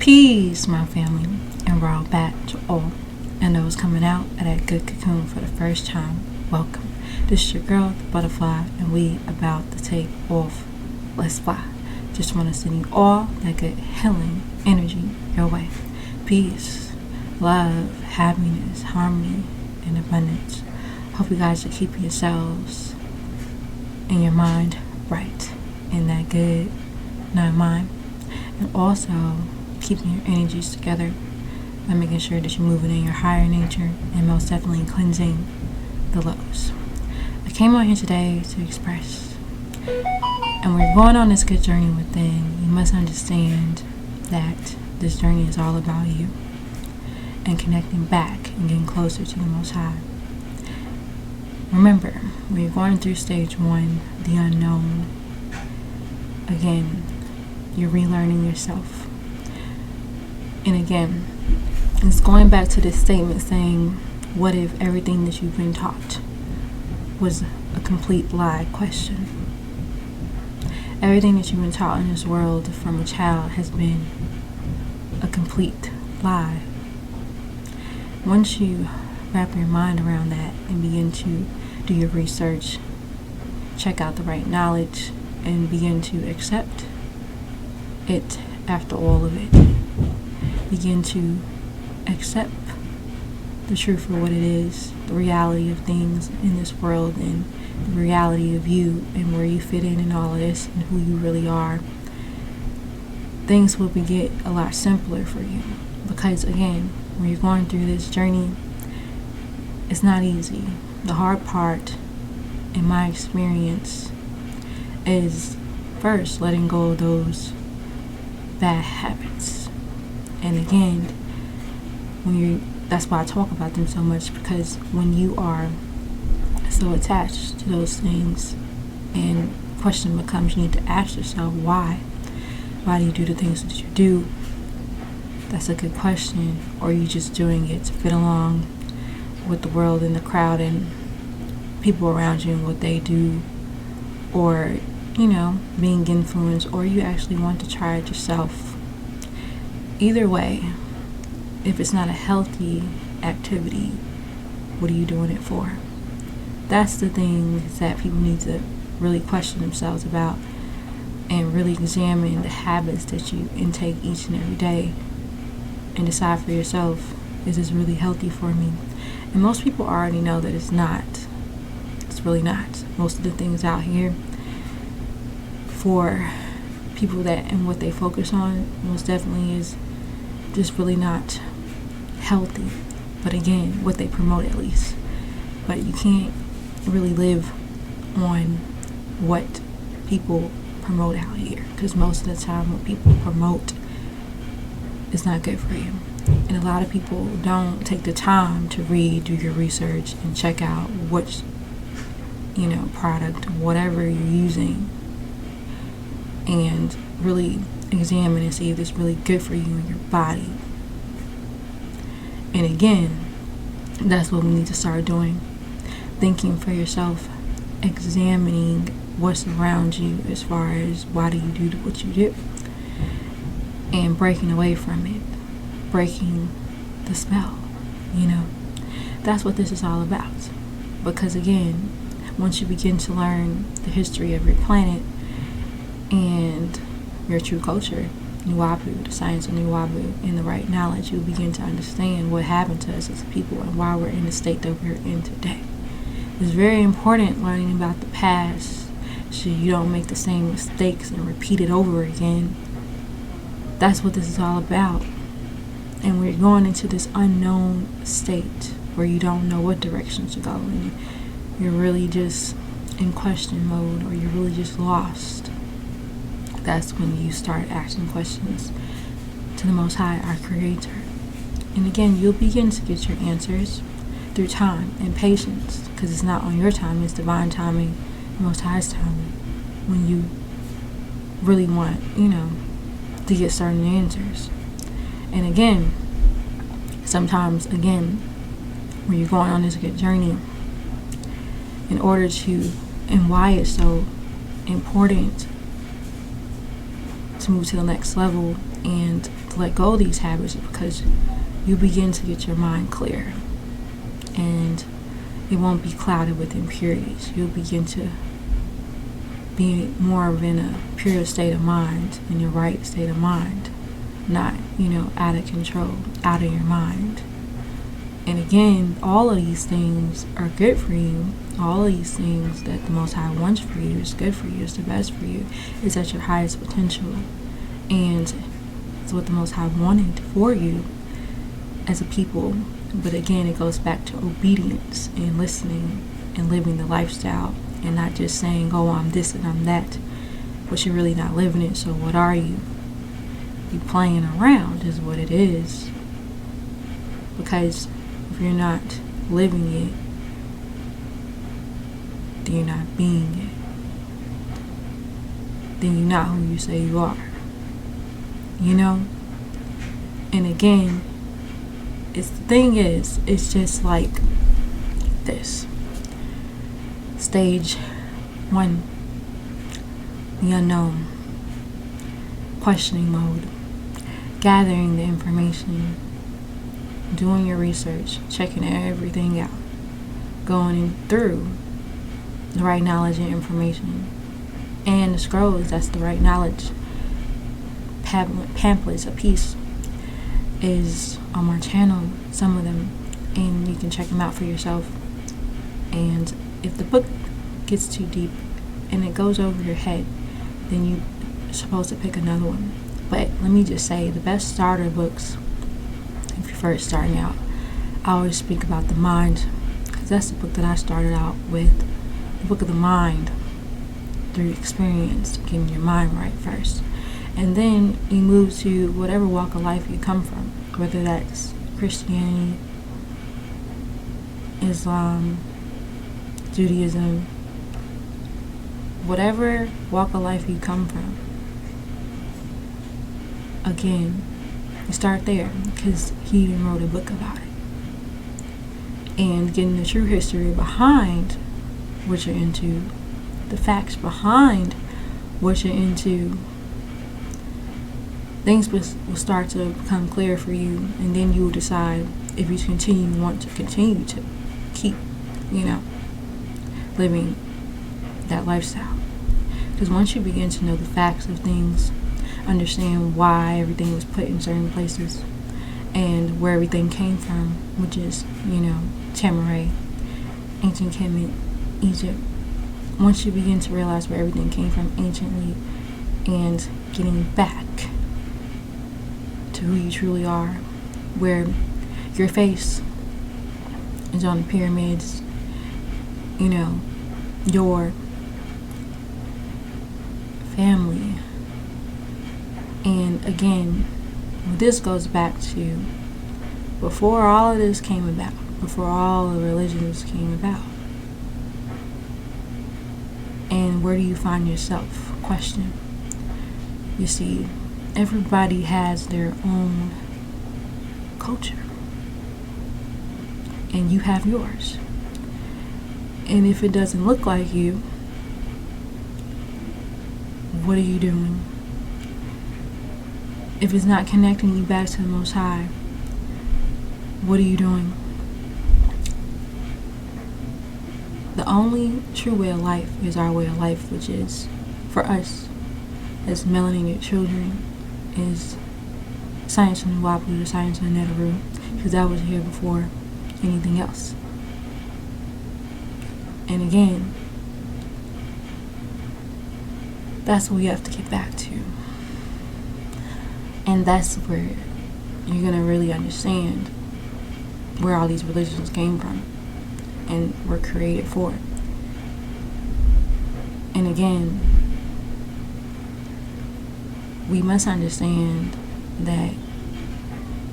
Peace, my family, and we're all back to all. And those coming out of that good cocoon for the first time, welcome. This is your girl, the butterfly, and we about to take off. Let's fly. Just want to send you all that good healing energy your way. Peace, love, happiness, harmony, and abundance. Hope you guys are keeping yourselves and your mind right in that good mind. And also keeping your energies together by making sure that you're moving in your higher nature and most definitely cleansing the lows. I came out here today to express, and we're going on this good journey within. You must understand that this journey is all about you and connecting back and getting closer to the Most High. Remember, when you're going through stage 1, the unknown, again, you're relearning yourself. And again, it's going back to this statement saying, what if everything that you've been taught was a complete lie question? Everything that you've been taught in this world from a child has been a complete lie. Once you wrap your mind around that and begin to do your research, check out the right knowledge, and begin to accept it after all of it. Begin to accept the truth for what it is, the reality of things in this world, and the reality of you and where you fit in all of this and who you really are. Things will get a lot simpler for you because, again, when you're going through this journey, it's not easy. The hard part, in my experience, is first letting go of those bad habits. And again, that's why I talk about them so much, because when you are so attached to those things, and the question becomes, you need to ask yourself, why do you do the things that you do? That's a good question. Or are you just doing it to fit along with the world and the crowd and people around you and what they do? Or being influenced, or you actually want to try it yourself. Either way, if it's not a healthy activity, what are you doing it for? That's the things that people need to really question themselves about and really examine the habits that you intake each and every day and decide for yourself, is this really healthy for me? And most people already know that it's not. It's really not. Most of the things out here for people that and what they focus on most definitely is just really not healthy. But again, what they promote at least. But you can't really live on what people promote out here, because most of the time what people promote is not good for you. And a lot of people don't take the time to read, do your research, and check out which product, whatever you're using, and really examine and see if it's really good for you and your body. And again, that's what we need to start doing. Thinking for yourself, examining what's around you as far as why do you do what you do, and breaking away from it, breaking the spell. That's what this is all about. Because again, once you begin to learn the history of your planet and your true culture, Nuwapu, the science of Nuwapu, and the right knowledge, you'll begin to understand what happened to us as a people and why we're in the state that we're in today. It's very important learning about the past so you don't make the same mistakes and repeat it over again. That's what this is all about. And we're going into this unknown state where you don't know what direction to go, and you're really just in question mode, or you're really just lost. That's when you start asking questions to the Most High, our Creator. And again, you'll begin to get your answers through time and patience, because it's not on your time, it's divine timing, the Most High's timing, when you really want, to get certain answers. And again, sometimes, when you're going on this good journey, in order to, and why it's so important to move to the next level and to let go of these habits is because you begin to get your mind clear, and it won't be clouded with impurities. You'll begin to be more of in a pure state of mind, in your right state of mind, not, out of control, out of your mind. And again, all of these things are good for you. All of these things that the Most High wants for you is good for you, is the best for you, is at your highest potential. And it's what the Most High wanted for you as a people. But again, it goes back to obedience and listening and living the lifestyle, and not just saying, oh, I'm this and I'm that, but you're really not living it. So what are you? You playing around is what it is. Because if you're not living it, then you're not being it. Then you're not who you say you are. And again, the thing is, it's just like this. Stage 1, the unknown, questioning mode, gathering the information, doing your research, checking everything out, going through the right knowledge and information, and the scrolls, that's the right knowledge. Pamphlets, a piece is on my channel, some of them, and you can check them out for yourself. And if the book gets too deep and it goes over your head, then you're supposed to pick another one. But let me just say, the best starter books, if you're first starting out, I always speak about the mind, because that's the book that I started out with, the book of the mind, through experience, getting your mind right first. And then you move to whatever walk of life you come from, whether that's Christianity, Islam, Judaism, whatever walk of life you come from. Again, you start there, because he even wrote a book about it. And getting the true history behind what you're into, the facts behind what you're into, things will start to become clear for you, and then you will decide if you want to continue to keep, living that lifestyle. Because once you begin to know the facts of things, understand why everything was put in certain places, and where everything came from, which is, Tamaray, ancient Kemet, Egypt. Once you begin to realize where everything came from anciently, and getting back to who you truly are, where your face is on the pyramids, your family. And again, this goes back to before all of this came about, before all the religions came about. And where do you find yourself? Question. You see, everybody has their own culture, and you have yours. And if it doesn't look like you, what are you doing? If it's not connecting you back to the Most High, what are you doing? The only true way of life is our way of life, which is, for us, as melanated children, is science in the Wapu, the science in the Neteru, because that was here before anything else. And again, that's what we have to get back to. And that's where you're going to really understand where all these religions came from and were created for. And again, we must understand that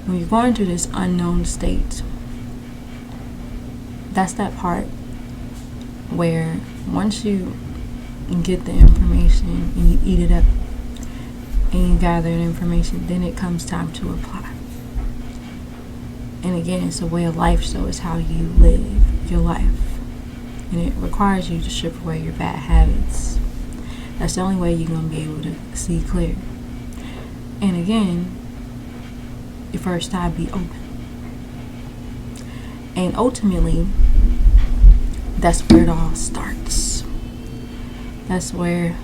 when you're going through this unknown state, that's that part where once you get the information and you eat it up and you gather the information, then it comes time to apply. And again, it's a way of life, so it's how you live your life. And it requires you to strip away your bad habits. That's the only way you're going to be able to see clear. And again, your first eye be open. And ultimately, that's where it all starts. That's where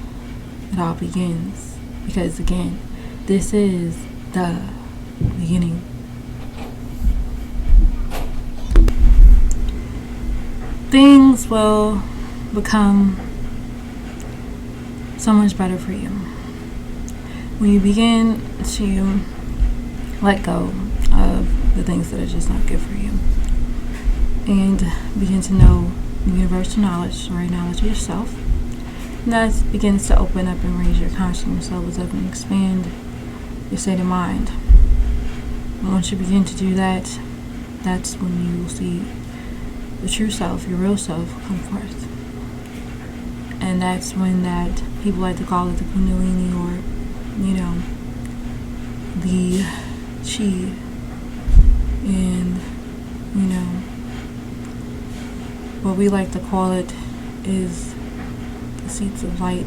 it all begins. Because again, this is the beginning. Things will become so much better for you when you begin to let go of the things that are just not good for you and begin to know universal knowledge, right knowledge of yourself. And that begins to open up and raise your consciousness levels up and expand your state of mind. And once you begin to do that, that's when you will see the true self, your real self, come forth. And that's when that, people like to call it the Kundalini, or, the Chi. And, what we like to call it is the seeds of light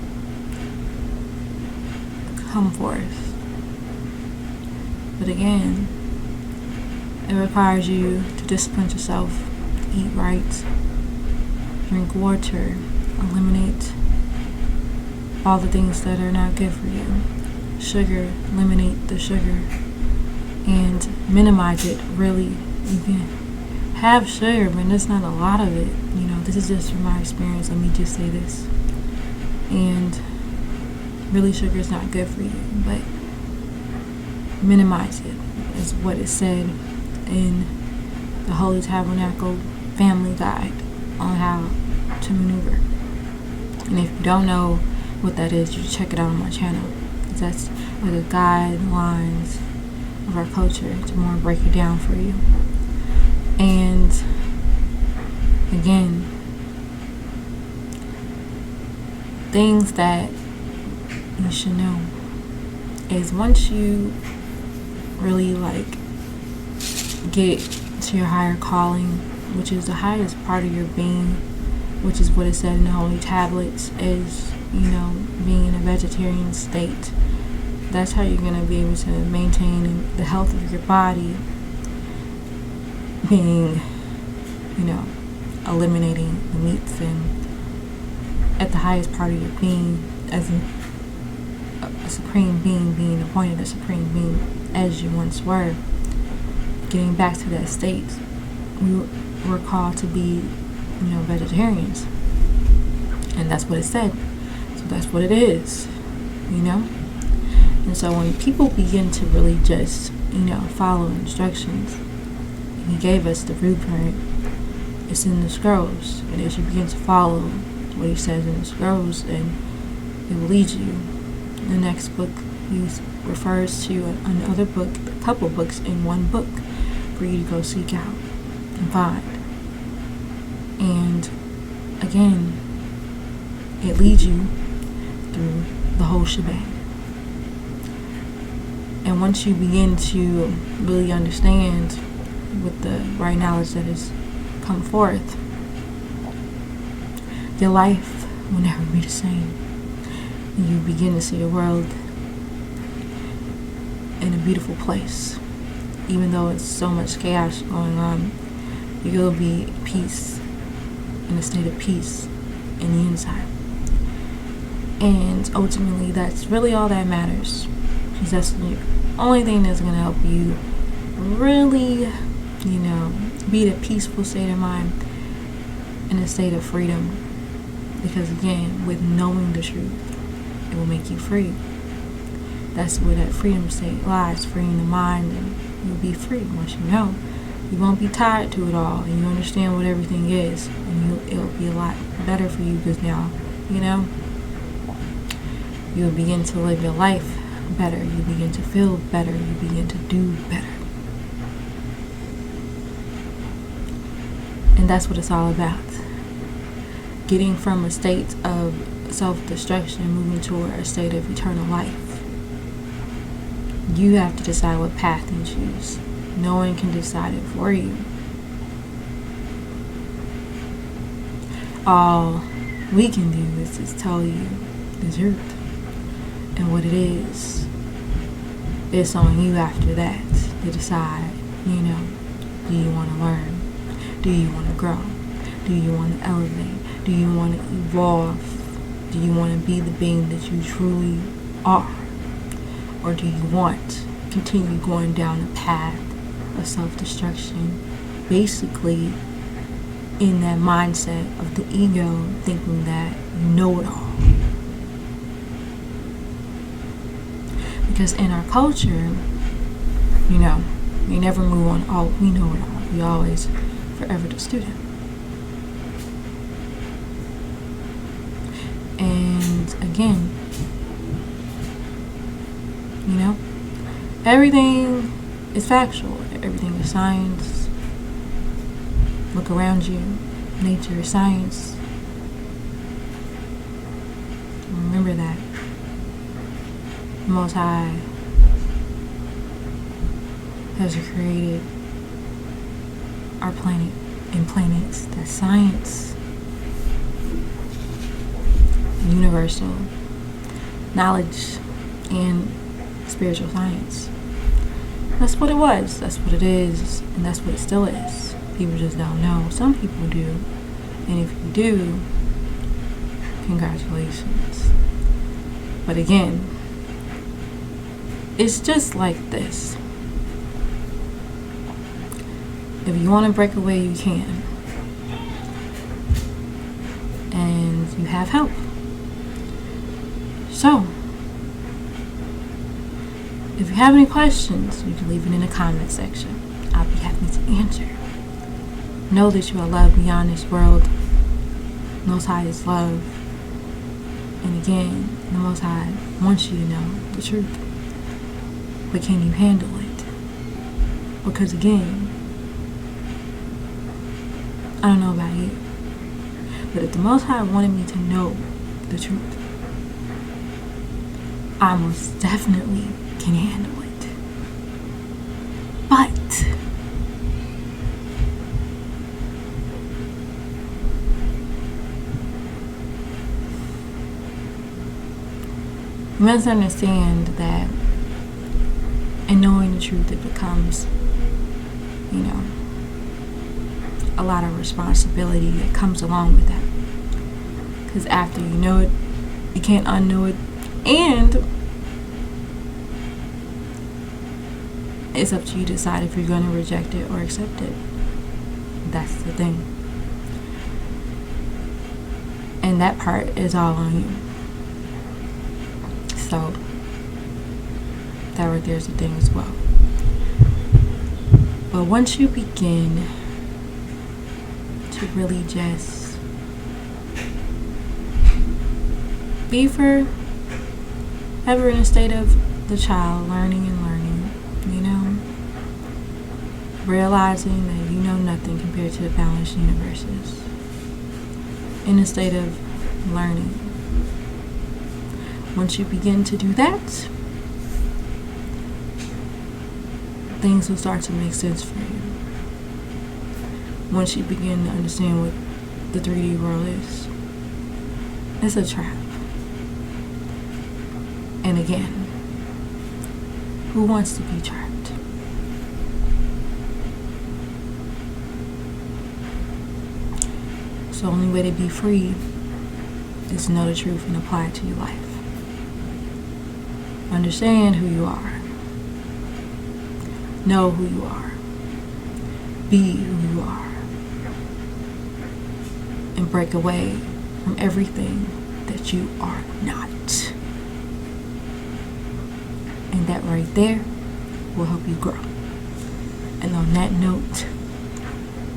come forth. But again, it requires you to discipline yourself, eat right, drink water, eliminate all the things that are not good for you. Sugar, eliminate the sugar and minimize it. Really, you can have sugar, but there's not a lot of it. This is just from my experience. Let me just say this. And really, sugar is not good for you, but minimize it is what is said in the Holy Tabernacle Family Guide on how to maneuver. And if you don't know what that is, you should check it out on my channel, because that's like the guidelines of our culture to more break it down for you. And again, things that you should know is once you really get to your higher calling, which is the highest part of your being, which is what is said in the Holy Tablets, is being in a vegetarian state. That's how you're going to be able to maintain the health of your body, being eliminating the meats, and at the highest part of your being as a supreme being appointed a supreme being as you once were, getting back to that state. We were called to be vegetarians, and that's what it said, so that's what it is. And so when people begin to really just follow instructions, he gave us the blueprint. It's in the scrolls, and as you begin to follow what he says in the scrolls, and it will lead you. The next book, he refers to another book, a couple books in one book for you to go seek out and find. And again, it leads you through the whole shebang. And once you begin to really understand with the right knowledge that has come forth, your life will never be the same. You begin to see the world in a beautiful place. Even though it's so much chaos going on, you'll be peace, in a state of peace in the inside. And ultimately, that's really all that matters, because that's the only thing that's going to help you really, be in a peaceful state of mind, in a state of freedom. Because again, with knowing the truth, it will make you free. That's where that freedom state lies, freeing the mind, and you'll be free. Once you know, you won't be tied to it all, and you understand what everything is, and it'll be a lot better for you, because now, you'll begin to live your life better, you begin to feel better, you begin to do better. And that's what it's all about. Getting from a state of self-destruction, moving toward a state of eternal life. You have to decide what path you choose. No one can decide it for you. All we can do is just tell you the truth and what it is. It's on you after that to decide, do you want to learn? Do you want to grow? Do you want to elevate? Do you want to evolve? Do you want to be the being that you truly are? Or do you want to continue going down the path of self-destruction, basically in that mindset of the ego, thinking that you know it all? Because in our culture, we never move on, oh, we know it all. We always forever the student. And again, everything is factual. Everything is science. Look around you. Nature is science. Remember that. The Most High has created our planet and planets. That's science. Universal knowledge and spiritual science. That's what it was. That's what it is. And that's what it still is. People just don't know. Some people do. And if you do, congratulations. But again, it's just like this. If you want to break away, you can. And you have help. So, if you have any questions, you can leave it in the comment section. I'll be happy to answer. Know that you are loved beyond this world. Most High is love. And again, the Most High wants you to know the truth. But can you handle it? Because again, I don't know about you, but if the Most High wanted me to know the truth, I most definitely can handle it. But you must understand that in knowing the truth, it becomes, a lot of responsibility that comes along with that. Because after you know it, you can't unknow it. And it's up to you to decide if you're going to reject it or accept it. That's the thing. And that part is all on you. So, that right there is the thing as well. But once you begin to really just be forever in a state of the child, learning and learning, realizing that you know nothing compared to the balanced universes, in a state of learning. Once you begin to do that, things will start to make sense for you. Once you begin to understand what the 3D world is, it's a trap. And again, who wants to be trapped? So the only way to be free is to know the truth and apply it to your life. Understand who you are. Know who you are. Be who you are. And break away from everything that you are not. And that right there will help you grow. And on that note,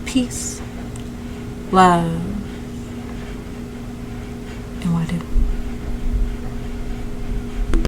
peace, love, and what I do.